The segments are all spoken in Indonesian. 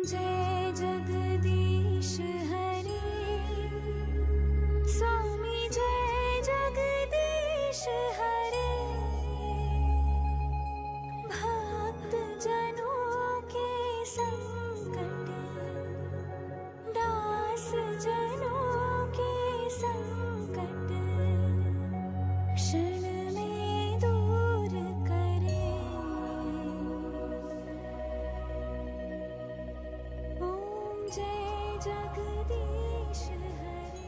जय जगदीश हरे स्वामी जय जगदीश हरे भक्त जनों के संकट दास जनों के संकट क्षण में दूर करे ओम जय जगदीश हरे।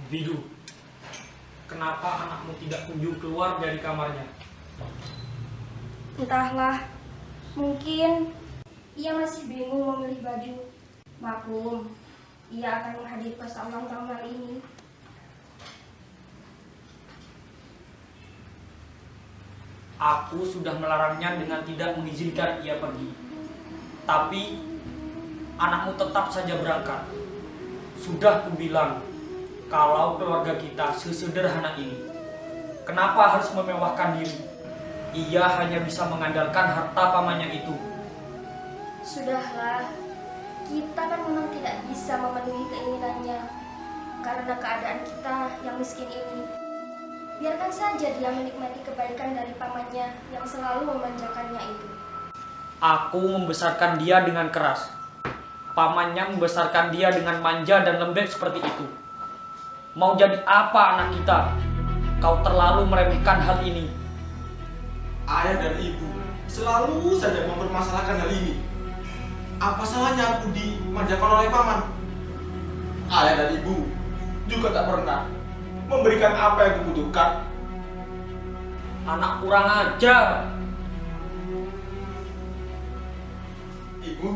Bidu, kenapa anakmu tidak kunjung keluar dari kamarnya? Entahlah, mungkin ia masih bingung memilih baju. Maklum, ia akan menghadiri pesta ulang tahun kali ini. Aku sudah melarangnya dengan tidak mengizinkan ia pergi. Tapi, anakmu tetap saja berangkat. Sudah kubilang, kalau keluarga kita sesederhana ini, kenapa harus memewahkan diri? Ia hanya bisa mengandalkan harta pamannya itu. Sudahlah, kita kan memang tidak bisa memenuhi keinginannya karena keadaan kita yang miskin ini. Biarkan saja dia menikmati kebaikan dari pamannya yang selalu memanjakannya itu. Aku membesarkan dia dengan keras. Pamannya membesarkan dia dengan manja dan lembek seperti itu. Mau jadi apa anak kita? Kau terlalu meremehkan hal ini. Ayah dan ibu selalu saja mempermasalahkan hal ini. Apa salahnya aku dimanjakan oleh paman? Ayah dan ibu juga tak pernah memberikan apa yang kubutuhkan. Anak kurang ajar. Ibu,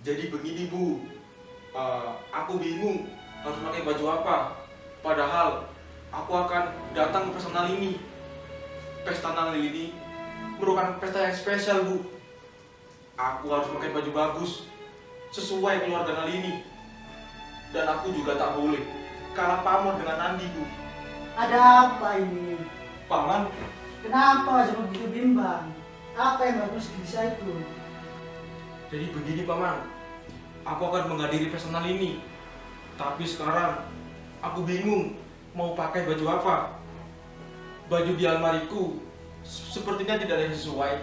jadi begini bu, aku bingung harus pakai baju apa. Padahal aku akan datang ke pesta Nalini. Pesta Nalini merupakan pesta yang spesial bu. Aku harus pakai baju bagus sesuai keluarga Nalini. Dan aku juga tak boleh kalah pamor dengan Nandi bu. Ada apa ini? Paman, Kenapa cuma begitu bimbang? Apa yang bagus di saya itu? jadi begini paman, aku akan menghadiri pesta Nalini. Tapi sekarang aku bingung mau pakai baju apa. Baju di almariku sepertinya tidak ada yang sesuai.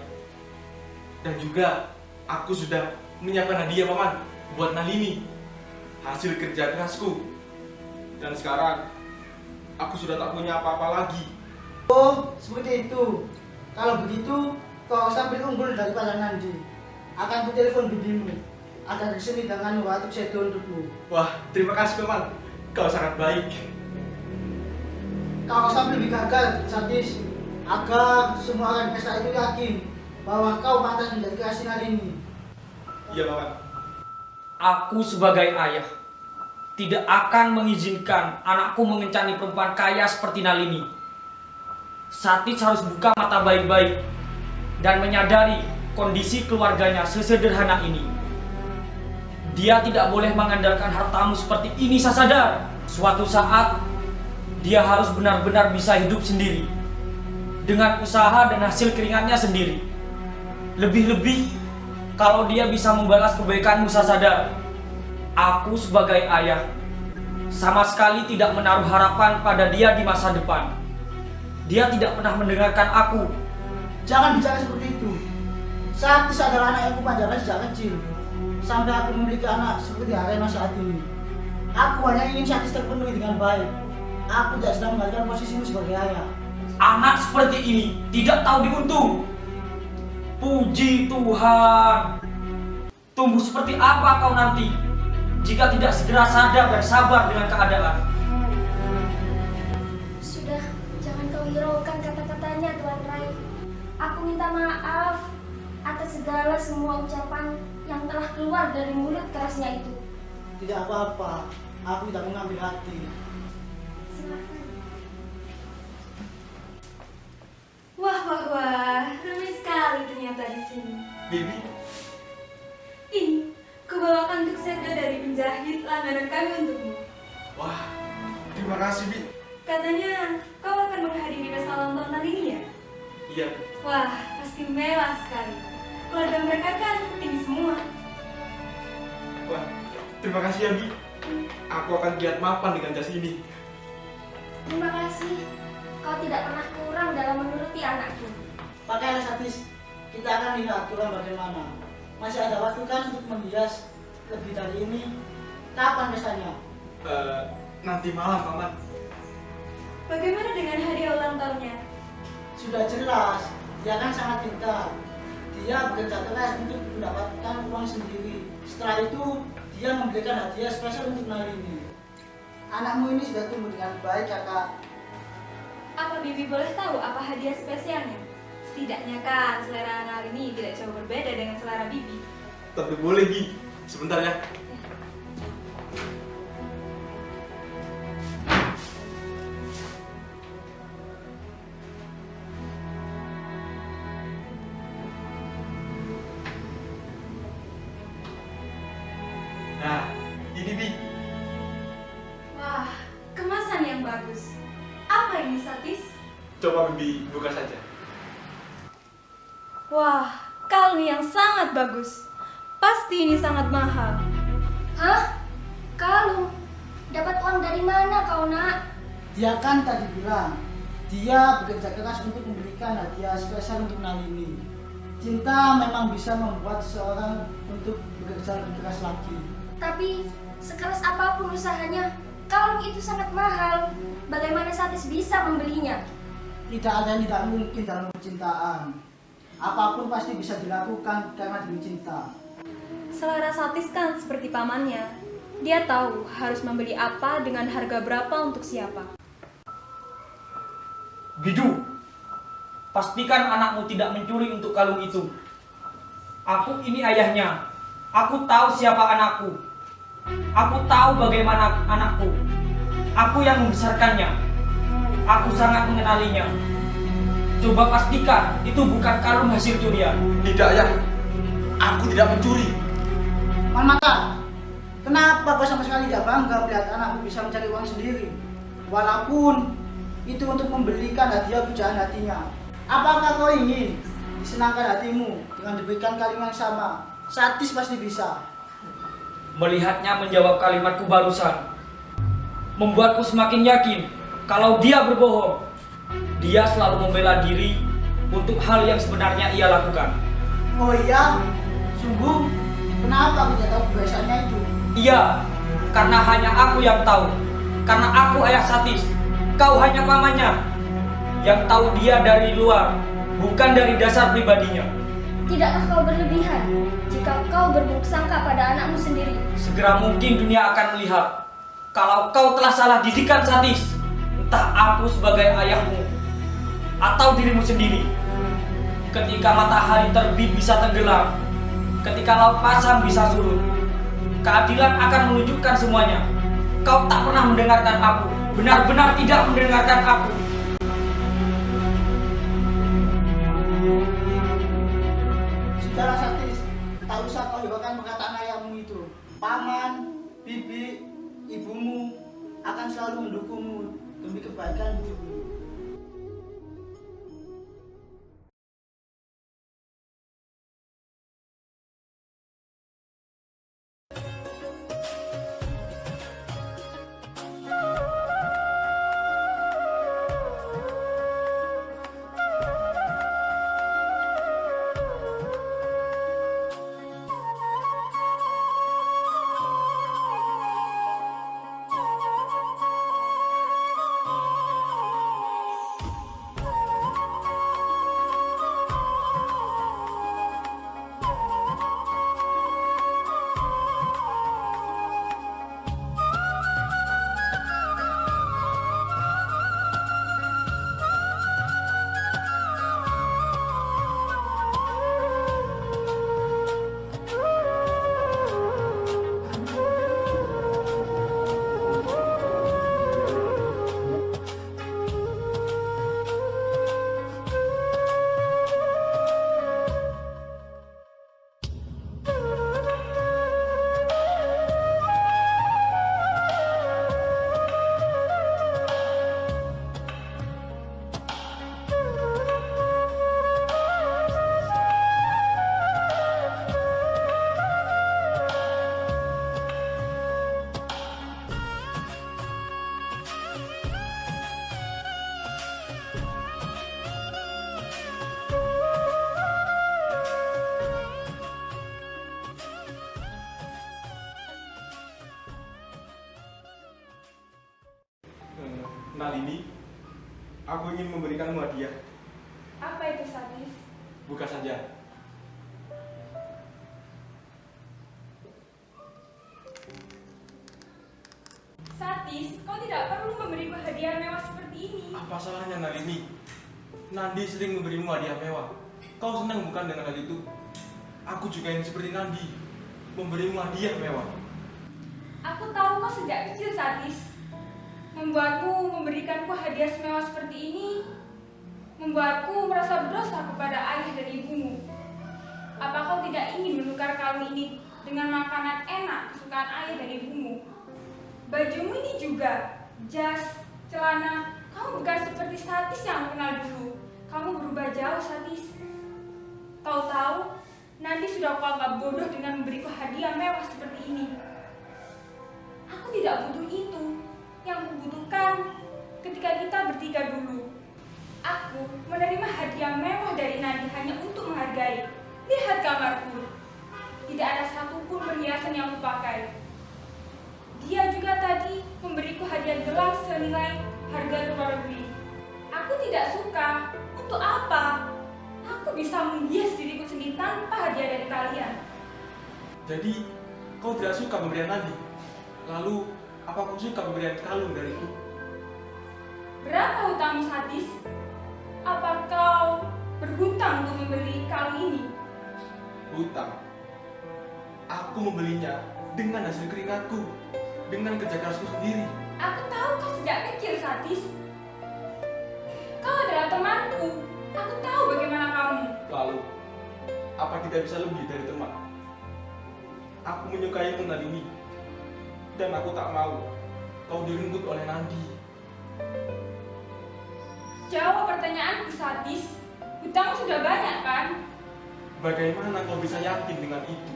Dan juga aku sudah menyiapkan hadiah paman buat Nalini, hasil kerja kerasku. Dan sekarang aku sudah tak punya apa-apa lagi. Oh, seperti itu. Kalau begitu, kau sambil unggul daripada Nandi. Akan ku telepon bibimu. Ada di sini dengan waktu sedo untukmu. Wah, terima kasih paman. Kau sangat baik. Kau sambil gagal, sadis, agar semua orang pesta itu yakin bahwa kau pantas menjadi kekasih Nalini. Iya paman. Aku sebagai ayah tidak akan mengizinkan anakku mengencani perempuan kaya seperti Nalini. Satis harus buka mata baik-baik dan menyadari kondisi keluarganya sesederhana ini. Dia tidak boleh mengandalkan hartamu seperti ini, Sasada. Suatu saat dia harus benar-benar bisa hidup sendiri dengan usaha dan hasil keringatnya sendiri. Lebih-lebih kalau dia bisa membalas kebaikanmu Sasada. Aku sebagai ayah sama sekali tidak menaruh harapan pada dia di masa depan. Dia tidak pernah mendengarkan aku. Jangan bicara seperti itu. Satis adalah anak yang kupanjarkan sejak kecil. Sampai aku memiliki anak seperti Arena saat ini. Aku hanya ingin Satis terpenuhi dengan baik. Aku tidak sedang menggantikan posisimu sebagai ayah. Anak seperti ini tidak tahu diuntung. Puji Tuhan. Tumbuh seperti apa kau nanti jika tidak segera sadar dan sabar dengan keadaan? Sudah, jangan kau hiraukan kata-katanya, Tuan Rai. Aku minta maaf atas segala semua ucapan yang telah keluar dari mulut kerasnya itu. Tidak apa-apa. Aku tidak mengambil hati. Silakan. Wah, wah, wah, ramai sekali ternyata di sini. Bibi, Ini, kubawakan untuk segel dari penjahit langganan kami untukmu. wah, terima kasih, Bi. Katanya kau akan menghadiri pesta ulang tahun kali ini ya? Iya, Wah, pasti mewah sekali. Keluarga mereka kan tinggi semua. wah, terima kasih ya, Bi. Aku akan giat mapan dengan jas ini. Terima kasih. Kau tidak pernah kurang dalam menuruti anakku. Pakailah Satis. Kita akan lihat kurang bagaimana. Masih ada waktu kan untuk menghias lebih dari ini. Kapan pestanya? Nanti malam, Paman. Bagaimana dengan hadiah ulang tahunnya? Sudah jelas, dia kan sangat pintar. Dia bekerja keras untuk mendapatkan uang sendiri. Setelah itu, dia memberikan hadiah spesial untuk Nalini. Anakmu ini sudah tumbuh dengan baik, kakak. Apa Bibi boleh tahu apa hadiah spesialnya? Setidaknya kan selera anak ini tidak jauh berbeda dengan selera Bibi. Tapi boleh, Bi. Sebentar ya. Nah, ini, Bi. Wah, kemasan yang bagus. Apa ini, Satis? Coba Bibi buka saja. Wah, kalung yang sangat bagus. Pasti ini sangat mahal. Hah? Kalung? Dapat uang dari mana kau, Nak? Dia kan tadi bilang, dia bekerja keras untuk memberikan hadiah spesial untuk Nalini. Cinta memang bisa membuat seseorang untuk bekerja lebih keras lagi. Tapi sekeras apapun usahanya, kalung itu sangat mahal. Bagaimana Satis bisa membelinya? Tidak ada yang tidak mungkin dalam percintaan. Apapun pasti bisa dilakukan karena demi cinta. Selera Satis kan seperti pamannya. Dia tahu harus membeli apa dengan harga berapa untuk siapa. Bidu, pastikan anakmu tidak mencuri untuk kalung itu. Aku ini ayahnya. Aku tahu siapa anakku. Aku tahu bagaimana anakku. Aku yang membesarkannya. Aku sangat mengenalinya. Coba pastikan itu bukan kalung hasil curian. Tidak, ya. Aku tidak mencuri. Mata, kenapa kau sama sekali tidak bangga melihat anakmu bisa mencari uang sendiri? Walaupun itu untuk membelikan hadiah pujaan hatinya. Apakah kau ingin disenangkan hatimu dengan diberikan kalimat yang sama? Satis pasti bisa. Melihatnya menjawab kalimatku barusan membuatku semakin yakin kalau dia berbohong. Dia selalu membela diri untuk hal yang sebenarnya ia lakukan. Oh iya? Sungguh? Kenapa aku tidak tahu kebiasaannya itu? Iya, karena hanya aku yang tahu. Karena aku ayah Satis. Kau hanya pamannya yang tahu dia dari luar, bukan dari dasar pribadinya. Tidakkah kau berlebihan jika kau berburuk sangka pada anakmu sendiri? Segera mungkin dunia akan melihat kalau kau telah salah didikan Satis. Entah aku sebagai ayahmu atau dirimu sendiri. Ketika matahari terbit bisa tenggelam, ketika laut pasang bisa surut, keadilan akan menunjukkan semuanya. Kau tak pernah mendengarkan aku, benar-benar tidak mendengarkan aku. Sudahlah Satis, tak usah kau hiraukan perkataan ayahmu itu. Paman, bibi, ibumu akan selalu mendukungmu demi kebaikan bumi. Nalini, aku ingin memberikanmu hadiah. Apa itu, Satis? Buka saja. Satis, kau tidak perlu memberiku hadiah mewah seperti ini. Apa salahnya Nalini? Nandi sering memberimu hadiah mewah. Kau senang bukan dengan hal itu? Aku juga ingin seperti Nandi, memberimu hadiah mewah. Aku tahu kau sejak kecil, Satis. Membuatmu memberikanku hadiah mewah seperti ini, membuatku merasa berdosa kepada ayah dan ibumu. Apa kau tidak ingin menukar kalung ini dengan makanan enak kesukaan ayah dan ibumu? Bajumu ini juga, jas, celana, kamu bukan seperti Satis yang aku kenal dulu. Kamu berubah jauh, Satis. Tahu-tahu, Nandi sudah kuanggap bodoh dengan memberiku hadiah mewah seperti ini. Aku tidak butuh itu. Yang kubutuhkan ketika kita bertiga dulu. Aku menerima hadiah mewah dari Nandi hanya untuk menghargai. Lihat kamarku. Tidak ada satupun perhiasan yang kupakai. Dia juga tadi memberiku hadiah gelang senilai harga luar negeri. Aku tidak suka. Untuk apa? Aku bisa menghias diriku sendiri tanpa hadiah dari kalian. Jadi, kau tidak suka pemberian Nandi? Lalu, apa kau suka pemberian kalung dariku? Berapa hutangmu, Satis? Apa kau berhutang untuk membeli kalung ini? Hutang. Aku membelinya dengan hasil keringatku, dengan kerja kerasku sendiri. Aku tahu kau sejak kecil, Satis. Kau adalah temanku. Aku tahu bagaimana kamu. Lalu, apa kita bisa lebih dari teman? Aku menyukaimu, Nalini. Dan aku tak mau kau direnggut oleh Nandi. Jawab pertanyaanku, Satis. Hutang sudah banyak, kan? Bagaimana kau bisa yakin dengan itu?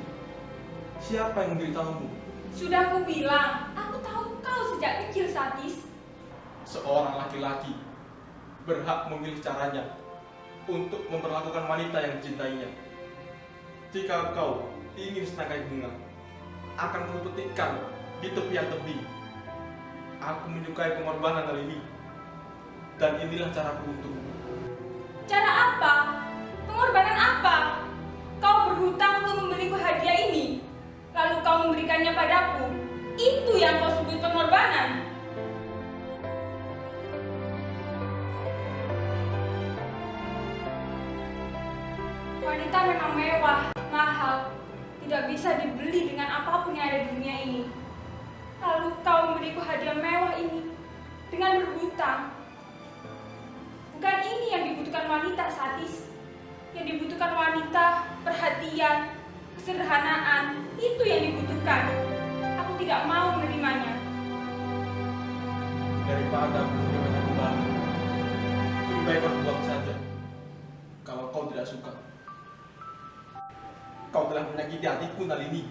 Siapa yang memberitahumu? Sudah aku bilang, aku tahu kau sejak kecil, Satis. Seorang laki-laki berhak memilih caranya untuk memperlakukan wanita yang dicintainya. Jika kau ingin setangkai bunga, akan kupetikkan di tepian tebing. Aku menyukai pengorbanan hal ini, dan inilah caraku untukmu. Cara apa? Pengorbanan apa? Kau berhutang untuk membeliku hadiah ini, lalu kau memberikannya padaku. Itu yang kau sebut pengorbanan. Wanita memang mewah, mahal, tidak bisa dibeli dengan apapun yang ada di dunia ini. Lalu kau memberiku hadiah mewah ini dengan berhutang. Bukan ini yang dibutuhkan wanita, Satis. Yang dibutuhkan wanita, perhatian, kesederhanaan, itu yang dibutuhkan. Aku tidak mau menerimanya. Daripada aku menerimanya kembali, lebih baik kau buang saja. Kalau kau tidak suka, kau telah menyakiti hatiku, Nalini.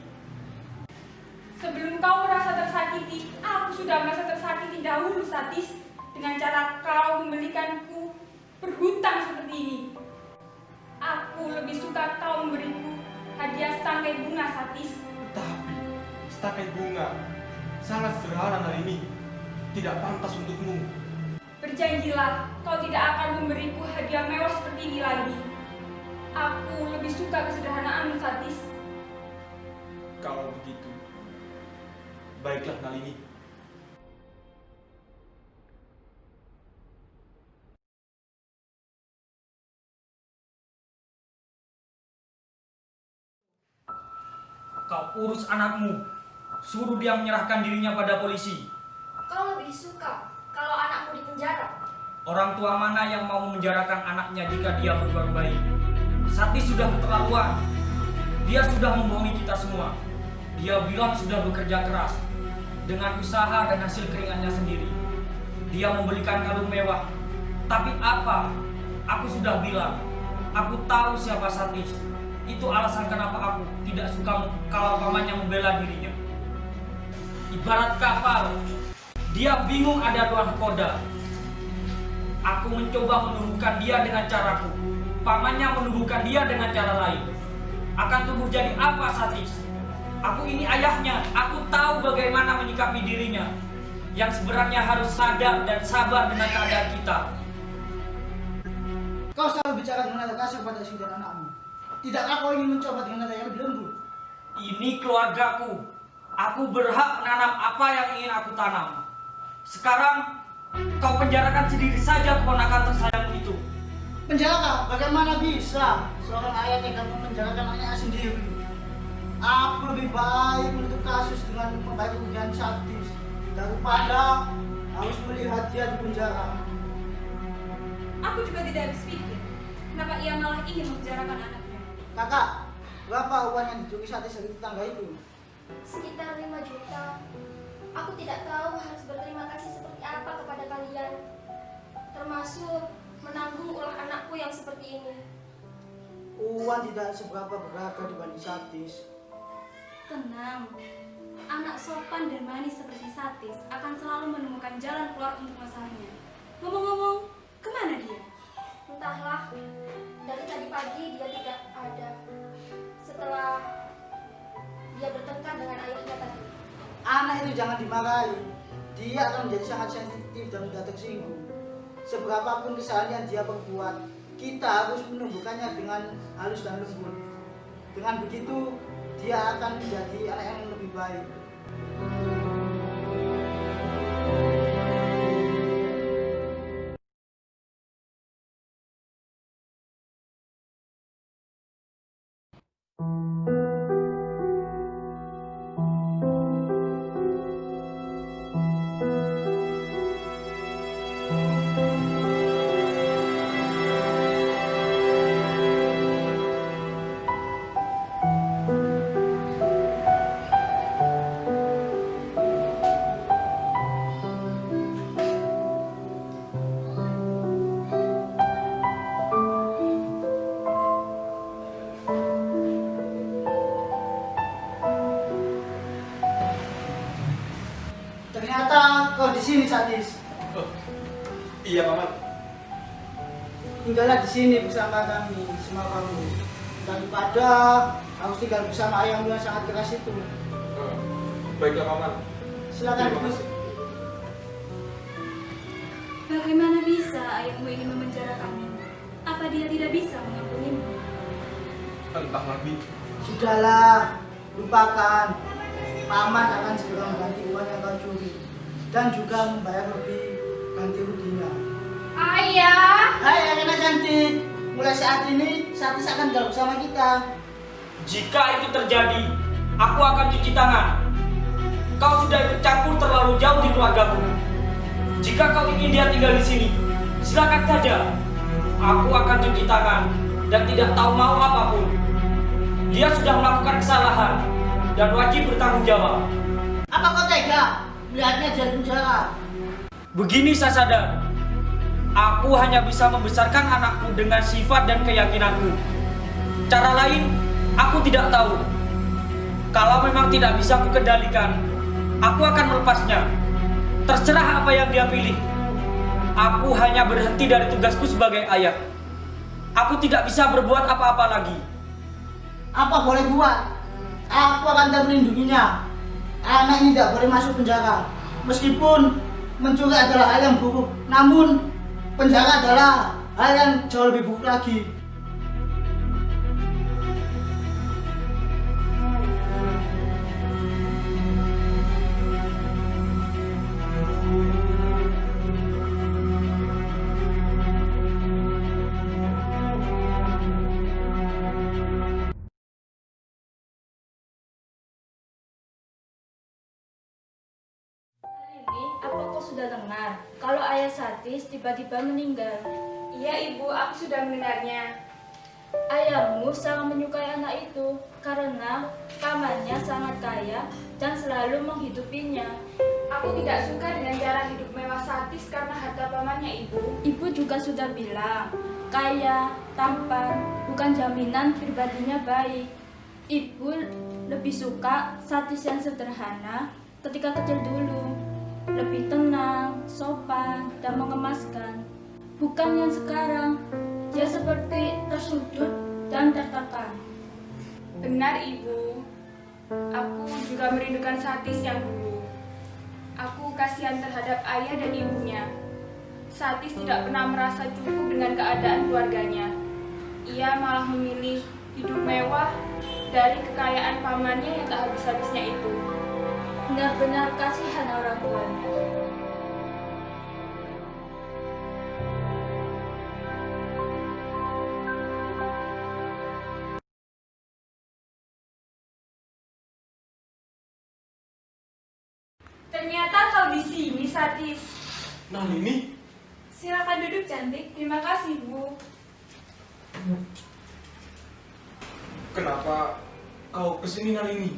Sebelum kau merasa tersakiti, aku sudah merasa tersakiti dahulu, Satis. Dengan cara kau membelikanku berhutang seperti ini. Aku lebih suka kau memberiku hadiah setangkai bunga, Satis. Tetapi, setangkai bunga sangat sederhana hari ini. Tidak pantas untukmu. Berjanjilah, kau tidak akan memberiku hadiah mewah seperti ini lagi. Aku lebih suka kesederhanaanmu, Satis. Kalau begitu, baiklah, Nalini. Kau urus anakmu, suruh dia menyerahkan dirinya pada polisi. Kau lebih suka kalau anakmu di penjara? Orang tua mana yang mau memenjarakan anaknya jika dia berbuat baik? Satis sudah keterlaluan. Dia sudah membohongi kita semua. Dia bilang sudah bekerja keras dengan usaha dan hasil keringatnya sendiri. Dia membelikan kalung mewah. Tapi apa? Aku sudah bilang, aku tahu siapa Satis. Itu alasan kenapa aku tidak suka kalau pamannya membela dirinya. Ibarat kapal, dia bingung ada dua nahkoda. Aku mencoba menubuhkan dia dengan caraku. Pamannya menubuhkan dia dengan cara lain. Akan tumbuh jadi apa Satis? Aku ini ayahnya. Aku tahu bagaimana menyikapi dirinya. yang sebenarnya harus sadar dan sabar dengan keadaan kita. Kau selalu bicara dengan nada kasar pada istri dan anakmu. Tidakkah kau ingin mencoba dengan nada yang lebih lembut? Ini keluargaku. Aku berhak menanam apa yang ingin aku tanam. Sekarang kau penjarakan sendiri saja keponakan tersayangmu itu. Penjara? Bagaimana bisa seorang ayah tega memenjarakan anaknya sendiri? Aku lebih baik menutup kasus dengan membayar kerugian sadis daripada harus melihat dia di penjara. Aku juga tidak habis pikir, kenapa ia malah ingin memenjarakan anaknya. Kakak, berapa uang yang dicuri sadis dari tetangga itu? Sekitar 5 juta. Aku tidak tahu harus berterima kasih seperti apa kepada kalian. Termasuk menanggung ulah anakku yang seperti ini. Uang tidak seberapa berharga dibanding sadis. Tenang, anak sopan dan manis seperti Satis akan selalu menemukan jalan keluar untuk masalahnya. Ngomong-ngomong, kemana dia? Entahlah, dari tadi pagi dia tidak ada. Setelah dia bertengkar dengan ayahnya tadi. Anak itu jangan dimarahi. Dia akan menjadi sangat sensitif dan mudah tersinggung. Seberapapun kesalahan yang dia perbuat, kita harus menumbuhkannya dengan halus dan lembut. Dengan begitu, dia akan menjadi anak yang lebih baik. Ternyata kau di sini, Sadis. Oh, iya paman. Tinggallah di sini bersama kami, semua kamu. Daripada harus tinggal bersama ayahmu yang sangat keras itu. Baiklah paman. Silakan Terima duduk. kasih. Bagaimana bisa ayahmu ingin memenjarakanmu? Apa dia tidak bisa mengampunimu? Entahlah Bi. Sudahlah, lupakan. Paman akan segera mengganti uang yang kau curi dan juga membayar lebih ganti ruginya. Ayah! Hai anak cantik, mulai saat ini Satis akan tinggal bersama kita. Jika itu terjadi, aku akan cuci tangan. Kau sudah ikut campur terlalu jauh di keluargaku. Jika kau ingin dia tinggal di sini, silakan saja. Aku akan cuci tangan dan tidak tahu mau apapun. Dia sudah melakukan kesalahan dan wajib bertanggung jawab. Apa kau tega melihatnya di penjara? Begini saya sadar, aku hanya bisa membesarkan anakku dengan sifat dan keyakinanku. Cara lain, aku tidak tahu. Kalau memang tidak bisa kukendalikan, aku akan melepasnya. Terserah apa yang dia pilih. Aku hanya berhenti dari tugasku sebagai ayah. Aku tidak bisa berbuat apa-apa lagi. Apa boleh buat? Aku akan tetap melindunginya. Anak ini tidak boleh masuk penjara. Meskipun mencuri adalah hal yang buruk, namun penjara adalah hal yang jauh lebih buruk lagi. Ini apa kau sudah dengar kalau ayah Satis tiba-tiba meninggal? Iya ibu, aku sudah mendengarnya. Ayahmu sangat menyukai anak itu karena pamannya sangat kaya dan selalu menghidupinya. Aku tidak suka dengan cara hidup mewah Satis karena harta pamannya ibu. Ibu juga sudah bilang, kaya, tampan, bukan jaminan pribadinya baik. Ibu lebih suka Satis yang sederhana ketika kecil dulu. Lebih tenang, sopan, dan mengemaskan. Bukan yang sekarang, dia seperti tersudut dan tertekan. Benar ibu, aku juga merindukan Satis yang dulu. Aku kasihan terhadap ayah dan ibunya. Satis tidak pernah merasa cukup dengan keadaan keluarganya. Ia malah memilih hidup mewah dari kekayaan pamannya yang tak habis-habisnya itu. Benar-benar kasihan orang tuanya. Ternyata kau di sini, Satis. Nalini, Silakan duduk, cantik. Terima kasih, Bu. kenapa kau kesini Nalini?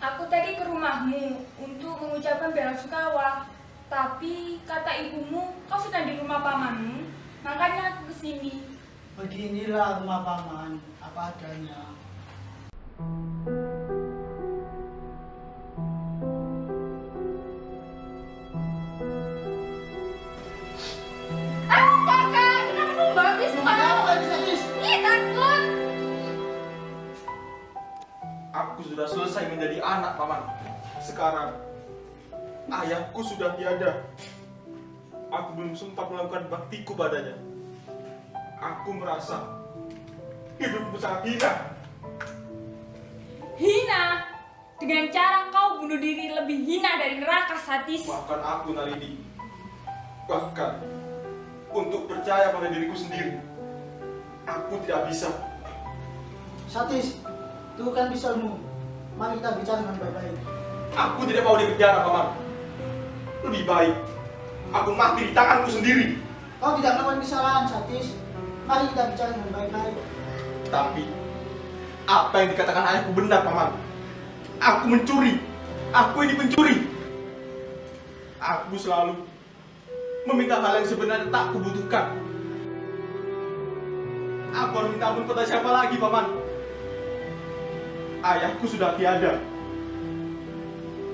Aku tadi ke rumahmu untuk mengucapkan bela sungkawa. Tapi kata ibumu kau sedang di rumah pamanmu, makanya aku kesini. Beginilah rumah paman, apa adanya. Kakak, kenapa kamu bawa pisau? Kenapa ini Satis? Ih, takut. Aku sudah selesai menjadi anak paman. Sekarang ayahku sudah tiada. Aku belum sempat melakukan baktiku padanya. Aku merasa hidupku sangat hina. Hina? Dengan cara kau bunuh diri lebih hina dari neraka, Satis. Bahkan aku Nalini, bahkan untuk percaya pada diriku sendiri, aku tidak bisa. Satis, itu kan pisaumu. Mari kita bicara dengan baik-baik. Aku tidak mau di penjara paman. Lebih baik aku mati di tanganku sendiri. Kau tidak melakukan kesalahan, Satis. Mari kita bicara dengan baik-baik. Tapi apa yang dikatakan ayahku benar paman. Aku mencuri. Aku ini pencuri. Aku selalu meminta hal yang sebenarnya tak kubutuhkan. Aku harus minta ampun pada siapa lagi paman? Ayahku sudah tiada.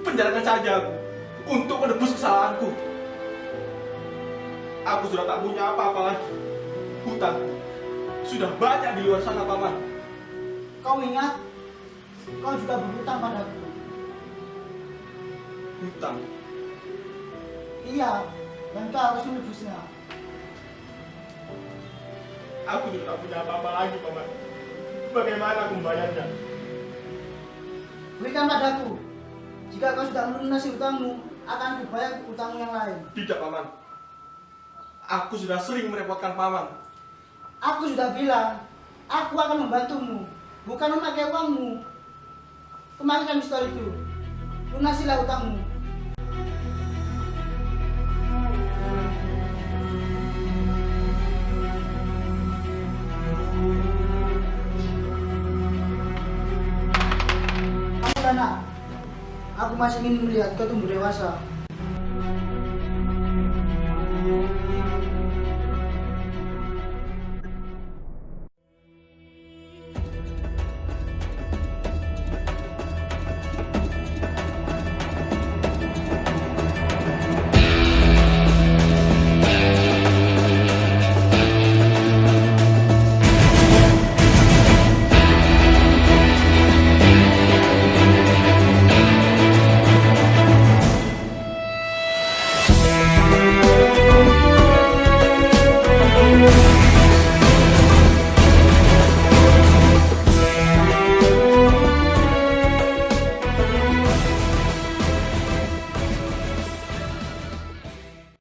Penjarakan saja aku untuk menebus kesalahanku. Aku sudah tak punya apa-apa lagi. Hutang sudah banyak di luar sana paman. Kau ingat, kau juga berhutang padaku. Hutang. Iya, dan kau harus menebusnya. Aku sudah tak punya apa-apa lagi paman. Bagaimana aku membayarnya? Berikan padaku. Jika kau sudah melunasi hutangmu, akan kubayar hutangmu yang lain. Tidak paman. Aku sudah sering merepotkan paman. Aku sudah bilang, aku akan membantumu, bukan memakai uangmu. Kembalikan pistol itu. Lunasilah hutangmu. Kamu Dana, aku masih ingin melihat kau tumbuh dewasa.